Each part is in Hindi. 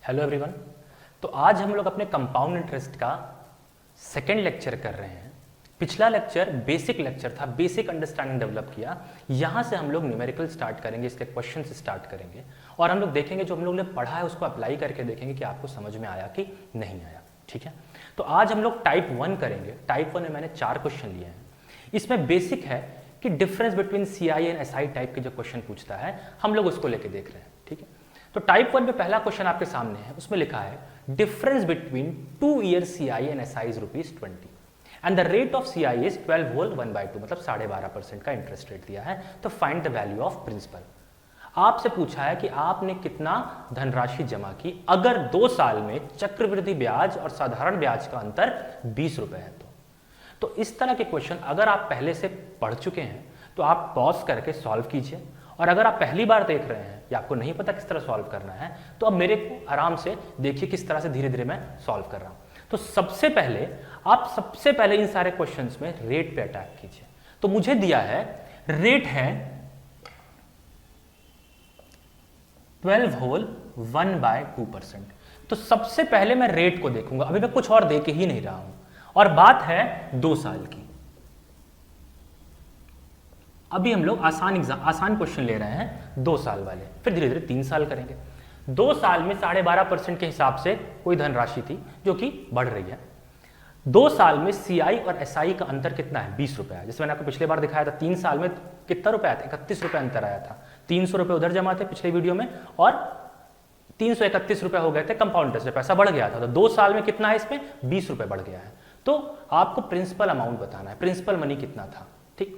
Hello everyone. तो आज हम लोग अपने कंपाउंड इंटरेस्ट का सेकेंड लेक्चर कर रहे हैं। पिछला लेक्चर बेसिक लेक्चर था, बेसिक अंडरस्टैंडिंग डेवलप किया। यहाँ से हम लोग न्यूमेरिकल स्टार्ट करेंगे, इसके क्वेश्चन से स्टार्ट करेंगे और हम लोग देखेंगे जो हम लोग ने पढ़ा है उसको अप्लाई करके देखेंगे कि आपको समझ में आया कि नहीं आया। ठीक है, तो आज हम लोग टाइप 1 करेंगे। टाइप 1 में मैंने 4 क्वेश्चन लिए हैं। इसमें बेसिक है कि difference between CI and SI type के जो क्वेश्चन पूछता है हम लोग उसको लेके देख रहे हैं। ठीक है, तो टाइप 1 में पहला क्वेश्चन आपके सामने है, उसमें लिखा है difference between 2 year CI and SI is ₹20 and the rate of CI is 12 whole 1/2, मतलब 12.5% का इंटरेस्ट रेट दिया है। तो find the value of principal. आपसे पूछा है कि आपने कितना धनराशि जमा की अगर 2 साल में चक्रवृद्धि ब्याज और साधारण ब्याज का अंतर ₹20 है। तो इस तरह के क्वेश्चन अगर आप पहले से पढ़ चुके हैं तो आप पॉज करके सॉल्व कीजिए, और अगर आप पहली बार देख रहे हैं या आपको नहीं पता किस तरह सॉल्व करना है तो अब मेरे को आराम से देखिए किस तरह से धीरे धीरे मैं सॉल्व कर रहा हूं। तो सबसे पहले इन सारे क्वेश्चंस में रेट पे अटैक कीजिए। तो मुझे दिया है रेट है 12 होल 1/2%। तो सबसे पहले मैं रेट को देखूंगा, अभी मैं कुछ और दे के ही नहीं रहा हूं, और बात है 2 साल की। अभी हम लोग आसान क्वेश्चन ले रहे हैं 2 साल वाले, फिर धीरे धीरे 3 साल करेंगे। 2 साल में 12.5% के हिसाब से कोई धनराशि थी जो कि बढ़ रही है। 2 साल में CI और SI का अंतर कितना है? ₹20। जैसे मैंने आपको पिछले बार दिखाया था 3 साल में कितना रुपया आया था? ₹31 अंतर आया था। ₹300 उधर जमा थे पिछले वीडियो में और ₹331 हो गए थे कंपाउंड इंटरेस्ट से, पैसा बढ़ गया था। तो 2 साल में कितना है? इसमें ₹20 बढ़ गया है। तो आपको प्रिंसिपल अमाउंट बताना है, प्रिंसिपल मनी कितना था। ठीक,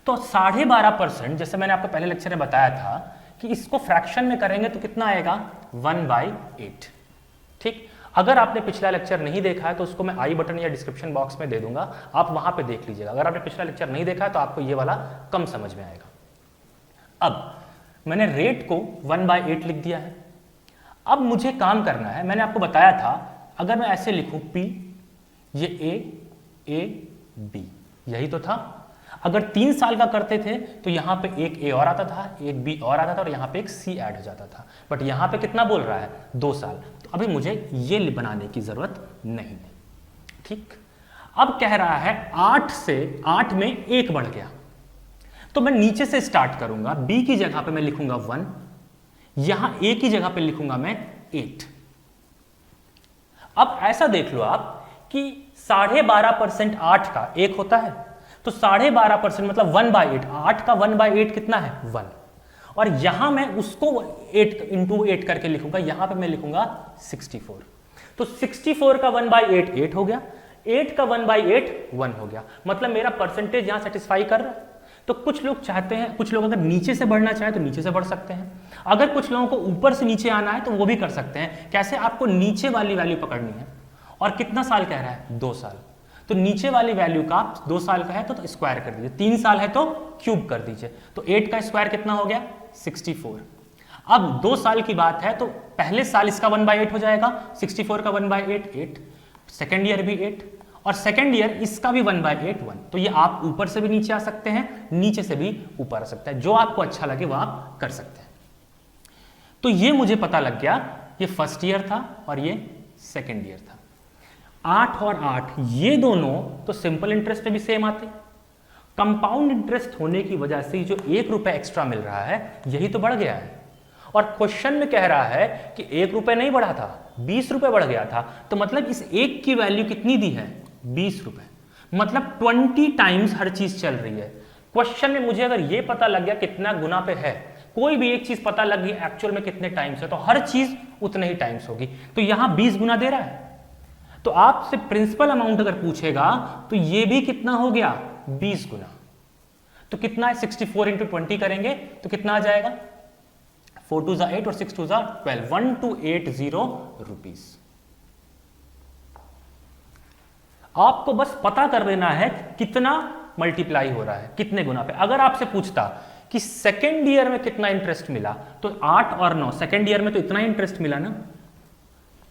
तो 12.5%, जैसे मैंने आपको पहले लेक्चर में बताया था कि इसको फ्रैक्शन में करेंगे तो कितना आएगा? 1/8। ठीक, अगर आपने पिछला लेक्चर नहीं देखा है तो उसको मैं आई बटन या डिस्क्रिप्शन बॉक्स में दे दूंगा, आप वहां पे देख लीजिएगा। अगर आपने पिछला लेक्चर नहीं देखा है तो आपको ये वाला कम समझ में आएगा। अब मैंने रेट को 1/8 लिख दिया है। अब मुझे काम करना है, मैंने आपको बताया था अगर मैं ऐसे लिखूं P, ये A B, यही तो था। अगर 3 साल का करते थे तो यहां पे एक A और आता था, एक B और आता था और यहां पे एक C ऐड हो जाता था। बट यहां पे कितना बोल रहा है? 2 साल। तो अभी मुझे ये बनाने की जरूरत नहीं है। ठीक, अब कह रहा है 8 में 1 बढ़ गया, तो मैं नीचे से स्टार्ट करूंगा। B की जगह पे मैं लिखूंगा 1, यहां A की जगह पे लिखूंगा मैं 8। अब ऐसा देख लो आप कि 12.5% 8 का 1 होता है, तो 12.5% मतलब 1/8। 8 का 1/8 कितना है? 1। और यहां मैं उसको 8 into 8 करके लिखूंगा, यहां पे मैं लिखूंगा 64। तो 64 का 1/8 8 हो गया, 8 का 1/8 1 हो गया, मतलब मेरा परसेंटेज यहां सेटिस्फाई कर रहा है। तो कुछ लोग चाहते हैं, कुछ लोग अगर नीचे से बढ़ना चाहे तो नीचे से बढ़ सकते हैं, अगर कुछ लोगों को ऊपर से नीचे आना है तो वो भी कर सकते हैं। कैसे? आपको नीचे वाली वैल्यू पकड़नी है, और कितना साल कह रहा है? 2 साल। तो नीचे वाली वैल्यू का 2 साल का है तो स्क्वायर कर दीजिए, 3 साल है तो क्यूब कर दीजिए। तो 8 का स्क्वायर कितना हो गया? 64। अब 2 साल की बात है तो पहले साल इसका 1/8 हो जाएगा, 64 का 1/8 8, सेकेंड ईयर भी 8, और सेकेंड ईयर इसका भी 1/8 1। तो ये आप ऊपर से भी नीचे आ सकते हैं, नीचे से भी ऊपर आ सकता है, जो आपको अच्छा लगे वो आप कर सकते हैं। तो ये मुझे पता लग गया, ये फर्स्ट ईयर था और ये सेकेंड ईयर था। 8 और 8 ये दोनों तो सिंपल इंटरेस्ट में भी सेम आते, कंपाउंड इंटरेस्ट होने की वजह से जो ₹1 एक्स्ट्रा मिल रहा है यही तो बढ़ गया है। और क्वेश्चन में कह रहा है कि ₹1 नहीं बढ़ा था, ₹20 बढ़ गया था। तो मतलब इस 1 की वैल्यू कितनी दी है? ₹20। मतलब 20 टाइम्स हर चीज चल रही है। क्वेश्चन में मुझे अगर ये पता लग गया कितना गुना पे है, कोई भी एक चीज पता लग गई एक्चुअल में कितने टाइम्स है, तो हर चीज उतने ही टाइम्स होगी। तो यहां 20 गुना दे रहा है, तो आपसे प्रिंसिपल अमाउंट अगर पूछेगा तो ये भी कितना हो गया? 20 गुना। तो कितना है? 64 into 20 करेंगे तो कितना आ जाएगा? 4 2 8 और 6 2 12, 1280 रुपीज। आपको बस पता कर देना है कितना मल्टीप्लाई हो रहा है, कितने गुना पे। अगर आपसे पूछता कि सेकेंड ईयर में कितना इंटरेस्ट मिला, तो 8 और 9, सेकेंड ईयर में तो इतना इंटरेस्ट मिला ना,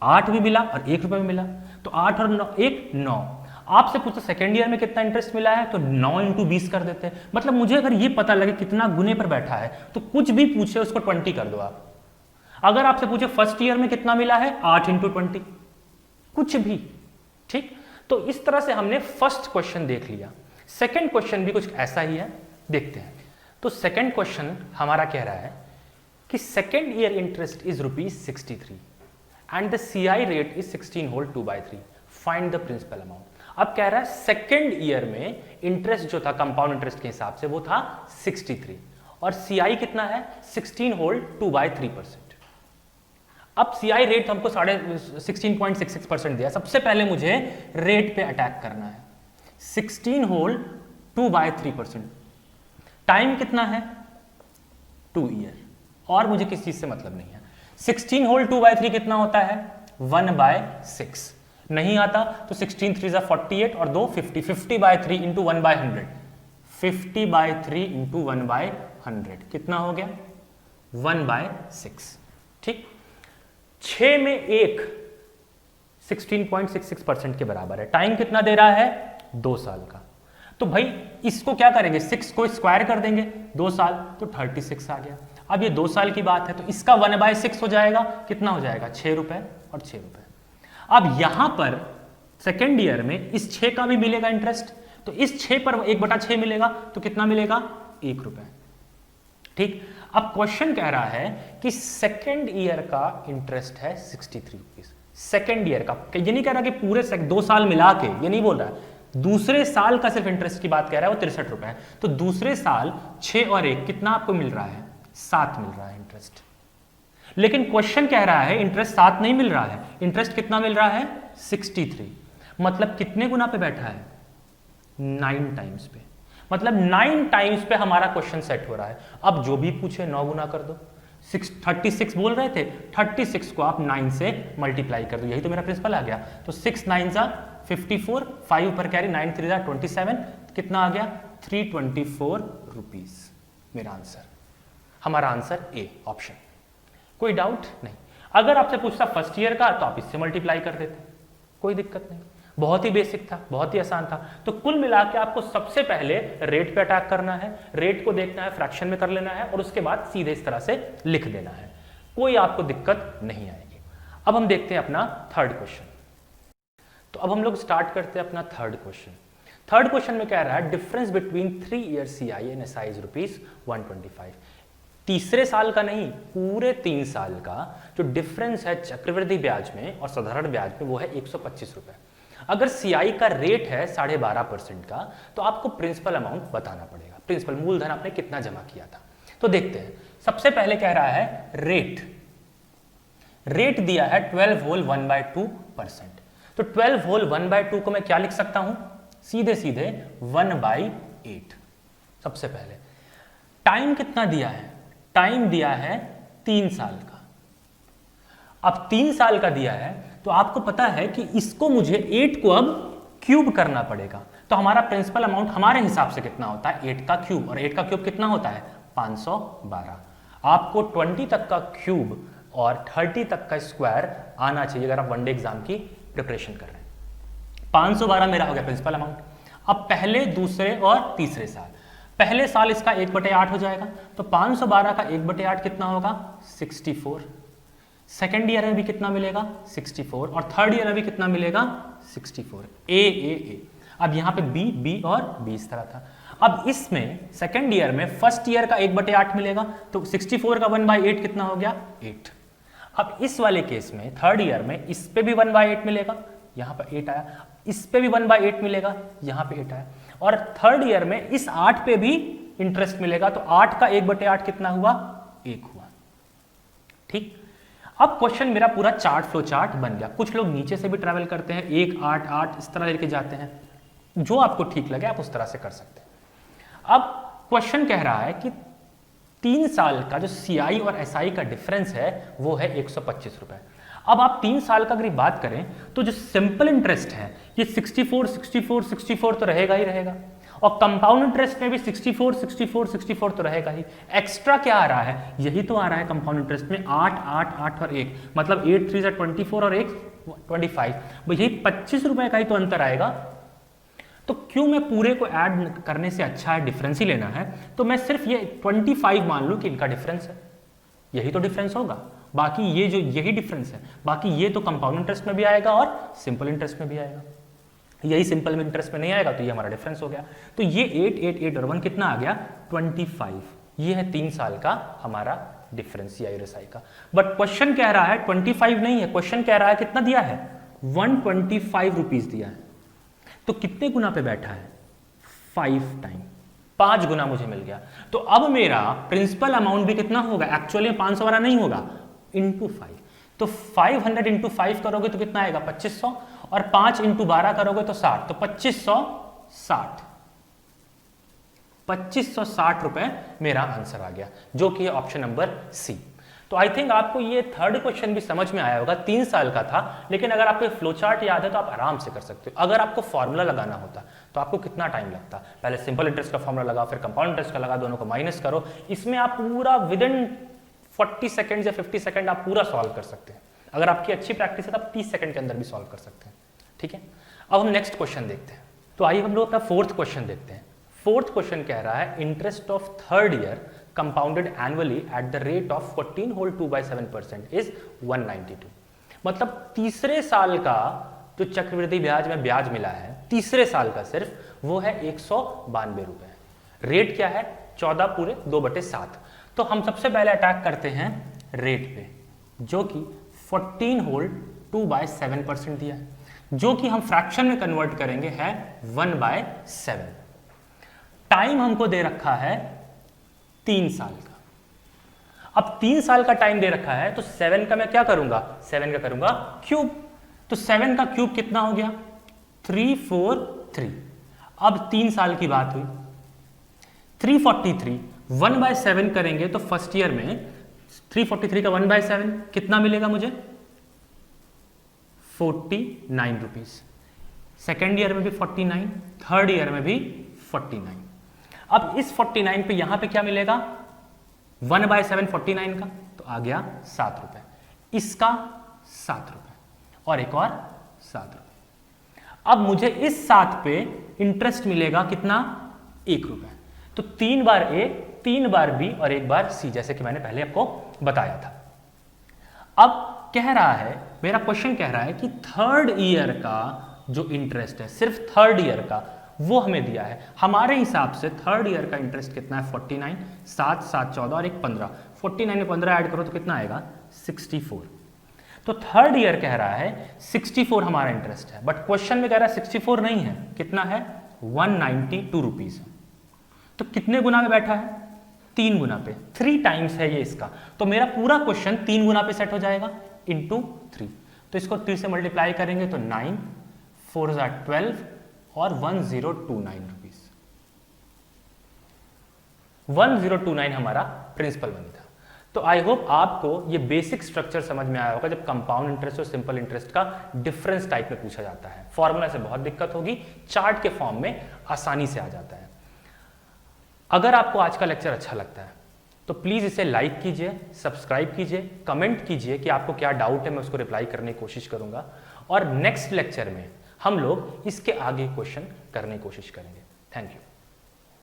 8 भी मिला और ₹1 भी मिला, तो 8 और 9 1 9। आपसे पूछो सेकेंड ईयर में कितना इंटरेस्ट मिला है, तो 9 into 20 कर देते हैं। मतलब मुझे अगर ये पता लगे कितना गुने पर बैठा है तो कुछ भी पूछे उसको 20 कर दो आप। अगर आपसे पूछे फर्स्ट ईयर में कितना मिला है, 8 इंटू 20, कुछ भी। ठीक, तो इस तरह से हमने फर्स्ट क्वेश्चन देख लिया। सेकंड क्वेश्चन भी कुछ ऐसा ही है, देखते हैं। तो सेकंड क्वेश्चन हमारा कह रहा है कि second year interest is ₹63 and the CI rate is 16 whole 2/3, find the principal amount. अब कह रहा है सेकंड ईयर में इंटरेस्ट जो था कंपाउंड इंटरेस्ट के हिसाब से वो था 63 और CI कितना है 16 होल 2/3%। अब CI रेट हमको 16.66% दिया। सबसे पहले मुझे रेट पे अटैक करना है। 16 होल 2/3%, टाइम कितना है 2 ईयर, और मुझे किस चीज से मतलब नहीं है। 16 होल 2/3 कितना होता है 1/6, नहीं आता तो 16 3 48 और 2 50, 50/3 इंटू 1/100, 50/3 इंटू 1/100 कितना हो गया 1/6। ठीक, 6 में 1 16.66% के बराबर है। टाइम कितना दे रहा है 2 साल का। तो भाई इसको क्या करेंगे, 6 को स्क्वायर कर देंगे, 2 साल तो 36 आ गया। अब ये 2 साल की बात है तो इसका 1/6 हो जाएगा, कितना हो जाएगा 6 रुपए और 6 रुपए। अब यहां पर सेकेंड ईयर में इस 6 का भी मिलेगा इंटरेस्ट, तो इस 6 पर 1/6 मिलेगा तो कितना मिलेगा 1 रुपए। ठीक, अब क्वेश्चन कह रहा है कि सेकेंड ईयर का इंटरेस्ट है 63 रुपीज। सेकेंड ईयर का, ये नहीं कह रहा कि पूरे 2 साल मिला के, ये नहीं बोल रहा है, दूसरे साल का सिर्फ इंटरेस्ट की बात कह रहा है, वो 63 रुपए है। तो दूसरे साल 6 और 1 कितना आपको मिल रहा है 7 मिल रहा है इंटरेस्ट। लेकिन क्वेश्चन कह रहा है इंटरेस्ट 7 नहीं मिल रहा है, इंटरेस्ट कितना मिल रहा है 63। मतलब कितने गुना पे बैठा है 9 टाइम्स पे, मतलब 9 टाइम्स पे हमारा क्वेश्चन सेट हो रहा है। अब जो भी पूछे 9 गुना कर दो। 36 बोल रहे थे, 36 को आप 9 से मल्टीप्लाई कर दो, यही तो मेरा प्रिंसिपल आ गया। तो 6 9 जा 54, 5 ऊपर कैरी, 9 3 जा 27, कितना आ गया 324 रुपीज। मेरा आंसर, हमारा आंसर ए ऑप्शन। कोई डाउट नहीं। अगर आपसे पूछता फर्स्ट ईयर का तो आप इससे मल्टीप्लाई कर देते, कोई दिक्कत नहीं, बहुत ही बेसिक था, बहुत ही आसान था। तो कुल मिला के आपको सबसे पहले रेट पे अटैक करना है, रेट को देखना है, फ्रैक्शन में कर लेना है और उसके बाद सीधे इस तरह से लिख देना है, कोई आपको दिक्कत नहीं आएगी। अब हम देखते हैं अपना थर्ड क्वेश्चन। तो अब हम लोग स्टार्ट करते हैं अपना थर्ड क्वेश्चन। थर्ड क्वेश्चन में कह रहा है difference between 3 year CI and SI is ₹125। तीसरे साल का नहीं, पूरे 3 साल का जो डिफरेंस है चक्रवृद्धि ब्याज में और साधारण ब्याज में वो है 125 रुपए। अगर CI का रेट है 12.5% का तो आपको प्रिंसिपल अमाउंट बताना पड़ेगा, प्रिंसिपल मूलधन आपने कितना जमा किया था। तो देखते हैं, सबसे पहले कह रहा है रेट दिया है 12 होल 1/2%। तो 12 होल 1/2 को मैं क्या लिख सकता हूं, सीधे सीधे 1/8। सबसे पहले टाइम कितना दिया है, टाइम दिया है 3 साल का। अब 3 साल का दिया है तो आपको पता है कि इसको मुझे 8 को अब क्यूब करना पड़ेगा। तो हमारा प्रिंसिपल अमाउंट हमारे हिसाब से कितना होता है 8 का क्यूब, और 8 का क्यूब कितना होता है 512। आपको 20 तक का क्यूब और 30 तक का स्क्वायर आना चाहिए अगर आप वनडे एग्जाम की प्रिपरेशन कर रहे हैं। 512 मेरा हो गया प्रिंसिपल अमाउंट। अब पहले, दूसरे और तीसरे साल, पहले साल इसका 1/8 हो जाएगा, तो 512 का 1/8 कितना होगा 64। सेकेंड ईयर में भी कितना मिलेगा 64, और थर्ड ईयर में भी कितना मिलेगा 64। ए। अब यहां पे बी और बी इस तरह था। अब इसमें सेकेंड ईयर में फर्स्ट ईयर का 1/8 मिलेगा, तो 64 का 1/8 कितना हो गया 8। अब इस वाले केस में थर्ड ईयर में इस पे भी 1/8 मिलेगा, यहां पर 8 आया, इस पे भी 1/8 मिलेगा, यहां पे 8 आया, और थर्ड ईयर में इस 8 पे भी इंटरेस्ट मिलेगा, तो 8 का 1/8 कितना हुआ 1 हुआ। ठीक, अब क्वेश्चन मेरा पूरा चार्ट, फ्लो चार्ट बन गया। कुछ लोग नीचे से भी ट्रैवल करते हैं, 1 8 8 इस तरह लेके जाते हैं, जो आपको ठीक लगे आप उस तरह से कर सकते हैं। अब क्वेश्चन कह रहा है कि 3 साल का जो CI और SI का डिफरेंस है वो है 125 रुपए। अब आप 3 साल का अगर बात करें तो जो सिंपल इंटरेस्ट है ये 64 64 64 तो रहेगा ही रहेगा, और कंपाउंड इंटरेस्ट में भी 64 64 64 तो रहेगा ही। एक्स्ट्रा क्या आ रहा है, यही तो आ रहा है कंपाउंड इंटरेस्ट में 8 8 8 और 1, मतलब 8 3 24 और 1 25, यही 25 रुपए का ही तो अंतर आएगा। तो क्यों मैं पूरे को ऐड करने से अच्छा है डिफरेंस ही लेना है, तो मैं सिर्फ ये 25 मान लूं कि इनका डिफरेंस है, यही तो डिफरेंस होगा। बाकी ये जो यही डिफरेंस है, बाकी ये तो कंपाउंड इंटरेस्ट में भी आएगा और सिंपल इंटरेस्ट में भी आएगा। यही सिंपल इंटरेस्ट में नहीं आएगा तो ये हमारा डिफरेंस हो गया। तो ये 8, 8, 8 और 1 कितना आ गया 25। ये है 3 साल का हमारा डिफरेंस ईआईआरएसआई का। बट क्वेश्चन कह रहा है 25 नहीं है, क्वेश्चन कह रहा है कितना दिया है 125 रुपीज दिया है। तो कितने गुना पे बैठा है 5 टाइम, 5 गुना मुझे मिल गया। तो अब मेरा प्रिंसिपल अमाउंट भी कितना होगा, एक्चुअली 500 वाला नहीं होगा, इंटू 5। तो 500 इंटू 5 करोगे तो कितना आएगा 2500, और 5 इंटू 12 करोगे तो 60, तो 2560 रुपए मेरा आंसर आ गया, जो कि ऑप्शन नंबर सी। तो आई थिंक आपको ये थर्ड क्वेश्चन भी समझ में आया होगा। 3 साल का था, लेकिन अगर आपको फ्लो चार्ट याद है तो आप आराम से कर सकते हो। अगर आपको फॉर्मूला लगाना होता तो आपको कितना टाइम लगता, पहले सिंपल इंटरेस्ट का फॉर्मूला लगाओ, फिर कंपाउंड इंटरेस्ट का लगा, दोनों को माइनस करो। इसमें आप पूरा विद इन 40 सेकेंड या 50 सेकेंड आप पूरा सॉल्व कर सकते हैं। अगर आपकी अच्छी प्रैक्टिस है तो आप 30 सेकंड के अंदर भी सॉल्व कर सकते हैं। ठीक है, अब हम नेक्स्ट क्वेश्चन देखते हैं। तो आइए हम लोग अपना फोर्थ क्वेश्चन देखते हैं। फोर्थ क्वेश्चन कह रहा है interest of third year compounded annually at the rate of 14 whole 2/7% is 192। मतलब तीसरे साल का जो चक्रवृद्धि ब्याज में ब्याज मिला है तीसरे साल का सिर्फ, वो है 192 रुपए। रेट क्या है 14 पूरे 2/7। तो हम सबसे पहले अटैक करते हैं रेट पे, जो कि 14 होल 2/7% दिया है, जो कि हम फ्रैक्शन में कन्वर्ट करेंगे है 1/7। टाइम हमको दे रखा है 3 साल का। अब 3 साल का टाइम दे रखा है तो 7 का मैं क्या करूंगा, 7 का करूंगा क्यूब। तो 7 का क्यूब कितना हो गया 343। अब 3 साल की बात हुई, 343 1/7 करेंगे तो फर्स्ट ईयर में 343 का 1/7 कितना मिलेगा मुझे 49 रुपीज। सेकेंड ईयर में भी 49, थर्ड ईयर में भी 49। अब इस 49 पे यहां पे क्या मिलेगा 1/7 49 का, तो आ गया 7 रुपए, इसका 7 रुपए और एक और 7 रुपए। अब मुझे इस 7 पे इंटरेस्ट मिलेगा कितना 1 रुपए। तो 3 बार ए, 3 बार बी और 1 बार सी, जैसे कि मैंने पहले आपको बताया था। अब कह रहा है, मेरा क्वेश्चन कह रहा है कि थर्ड ईयर का जो इंटरेस्ट है सिर्फ थर्ड ईयर का वो हमें दिया है। हमारे हिसाब से थर्ड ईयर का इंटरेस्ट कितना है 49, 7 7 14 और 1 15। 49 में 15 ऐड करो तो कितना आएगा 64। तो थर्ड ईयर कह रहा है 64 हमारा इंटरेस्ट है, बट क्वेश्चन में कह रहा है 64 नहीं है, कितना है 192 रुपीज। तो कितने गुना में बैठा है 3 गुना पे, 3 टाइम्स है ये इसका। तो मेरा पूरा क्वेश्चन 3 गुना पे सेट हो जाएगा इंटू 3। तो इसको 3 से मल्टीप्लाई करेंगे तो 9 4 12 और 1029 रुपीज। 1029 हमारा प्रिंसिपल मनी था। तो आई होप आपको ये बेसिक स्ट्रक्चर समझ में आया होगा जब कंपाउंड इंटरेस्ट और सिंपल इंटरेस्ट का डिफरेंस टाइप में पूछा जाता है। फॉर्मूला से बहुत दिक्कत होगी, चार्ट के फॉर्म में आसानी से आ जाता है। अगर आपको आज का लेक्चर अच्छा लगता है तो प्लीज़ इसे लाइक कीजिए, सब्सक्राइब कीजिए, कमेंट कीजिए कि आपको क्या डाउट है, मैं उसको रिप्लाई करने की कोशिश करूंगा। और नेक्स्ट लेक्चर में हम लोग इसके आगे क्वेश्चन करने की कोशिश करेंगे। Thank you.